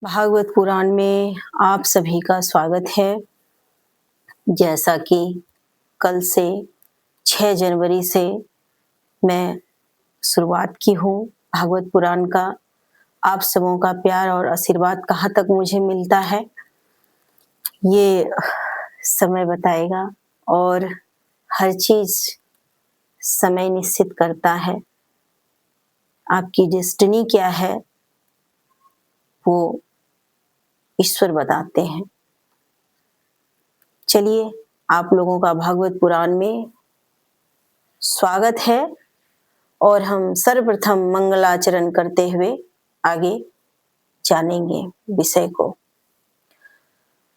भागवत पुराण में आप सभी का स्वागत है। जैसा कि कल से 6 जनवरी से मैं शुरुआत की हूँ भागवत पुराण का। आप सबों का प्यार और आशीर्वाद कहाँ तक मुझे मिलता है ये समय बताएगा, और हर चीज समय निश्चित करता है। आपकी डेस्टिनी क्या है वो ईश्वर बताते हैं। चलिए, आप लोगों का भागवत पुराण में स्वागत है और हम सर्वप्रथम मंगलाचरण करते हुए आगे जानेंगे विषय को।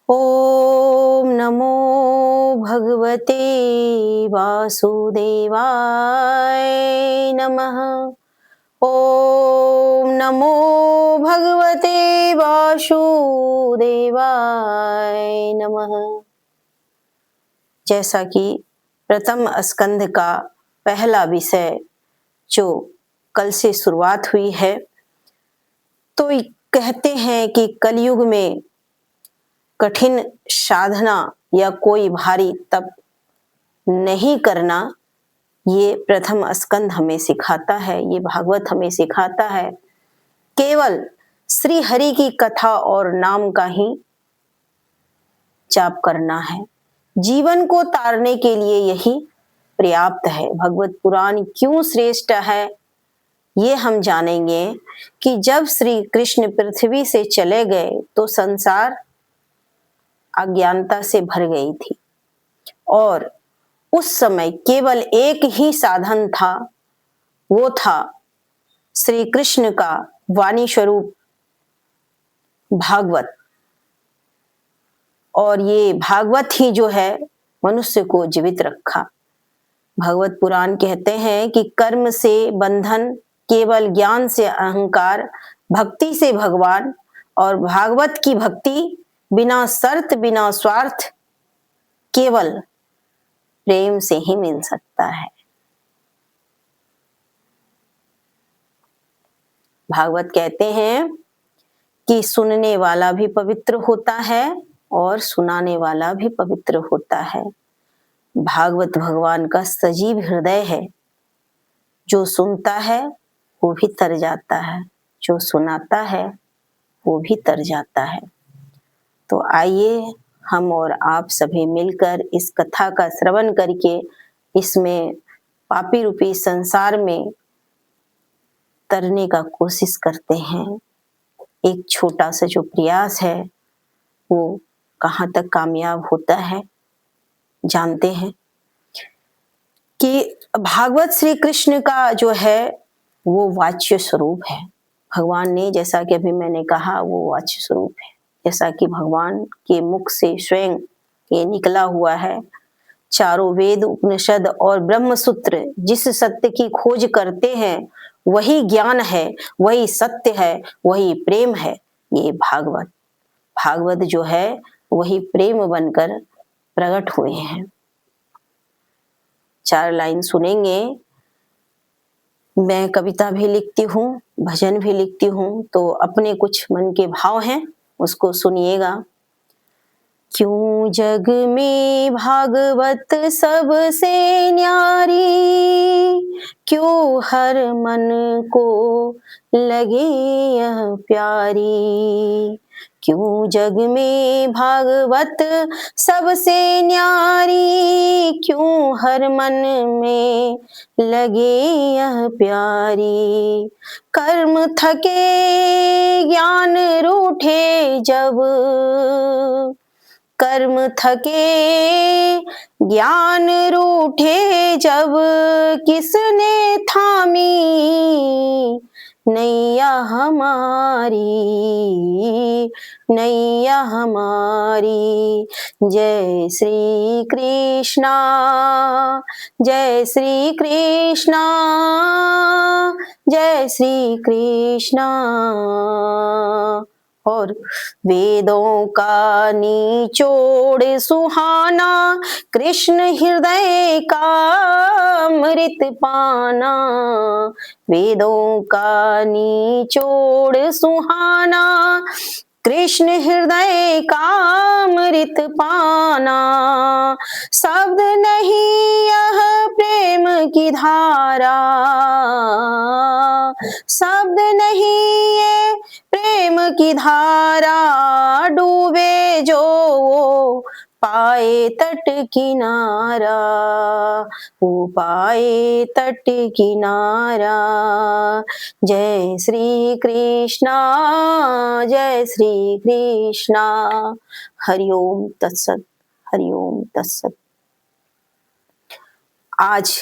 ओम नमो भगवते वासुदेवाय नमः। ओम नमो भगवते वासुदेवाय नमः। जैसा कि प्रथम स्कंध का पहला विषय जो कल से शुरुआत हुई है, तो कहते हैं कि कलयुग में कठिन साधना या कोई भारी तप नहीं करना, ये प्रथम स्कंध हमें सिखाता है, ये भागवत हमें सिखाता है। केवल श्री हरि की कथा और नाम का ही जाप करना है। जीवन को तारने के लिए यही पर्याप्त है। भगवत पुराण क्यों श्रेष्ठ है ये हम जानेंगे कि जब श्री कृष्ण पृथ्वी से चले गए तो संसार अज्ञानता से भर गई थी और उस समय केवल एक ही साधन था, वो था श्री कृष्ण का वाणी स्वरूप भागवत। और ये भागवत ही जो है मनुष्य को जीवित रखा। भगवत पुराण कहते हैं कि कर्म से बंधन, केवल ज्ञान से अहंकार, भक्ति से भगवान, और भागवत की भक्ति बिना शर्त बिना स्वार्थ केवल प्रेम से ही मिल सकता है। भागवत कहते हैं कि सुनने वाला भी पवित्र होता है और सुनाने वाला भी पवित्र होता है। भागवत भगवान का सजीव हृदय है। जो सुनता है वो भी तर जाता है, जो सुनाता है वो भी तर जाता है। तो आइए हम और आप सभी मिलकर इस कथा का श्रवण करके इसमें पापी रूपी संसार में तरने का कोशिश करते हैं। एक छोटा सा जो प्रयास है वो कहाँ तक कामयाब होता है जानते हैं कि भागवत श्री कृष्ण का जो है वो वाच्य स्वरूप है। भगवान ने, जैसा कि अभी मैंने कहा, वो वाच्य स्वरूप है। जैसा कि भगवान के मुख से स्वयं ये निकला हुआ है। चारों वेद, उपनिषद और ब्रह्म सूत्र जिस सत्य की खोज करते हैं वही ज्ञान है, वही सत्य है, वही प्रेम है। ये भागवत जो है वही प्रेम बनकर प्रकट हुए हैं। 4 लाइन सुनेंगे। मैं कविता भी लिखती हूँ, भजन भी लिखती हूँ, तो अपने कुछ मन के भाव हैं उसको सुनिएगा। क्यों जग में भागवत सबसे न्यारी, क्यों हर मन को लगे यह प्यारी। क्यों जग में भागवत सबसे न्यारी, क्यों हर मन में लगे यह प्यारी। कर्म थके ज्ञान रूठे जब, कर्म थके ज्ञान रूठे जब, किसने थामी नैया हमारी, नैया हमारी। जय श्री कृष्णा, जय श्री कृष्णा, जय श्री कृष्णा। और वेदों का निचोड़ सुहाना, कृष्ण हृदय का अमृत पाना। वेदों का निचोड़ सुहाना, कृष्ण हृदय का अमृत पाना, शब्द नहीं यह प्रेम की धारा, शब्द नहीं ये प्रेम की धारा, डूबे जो वो पाए तट किनारा, वो पाए तट किनारा। जय श्री कृष्णा, जय श्री कृष्णा। हरिओम तत्सत, हरिओम तत्सत। आज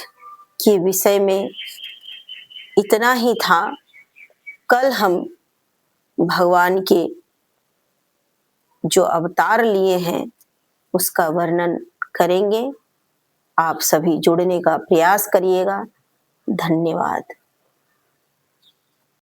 के विषय में इतना ही था। कल हम भगवान के जो अवतार लिए हैं उसका वर्णन करेंगे। आप सभी जुड़ने का प्रयास करिएगा। धन्यवाद।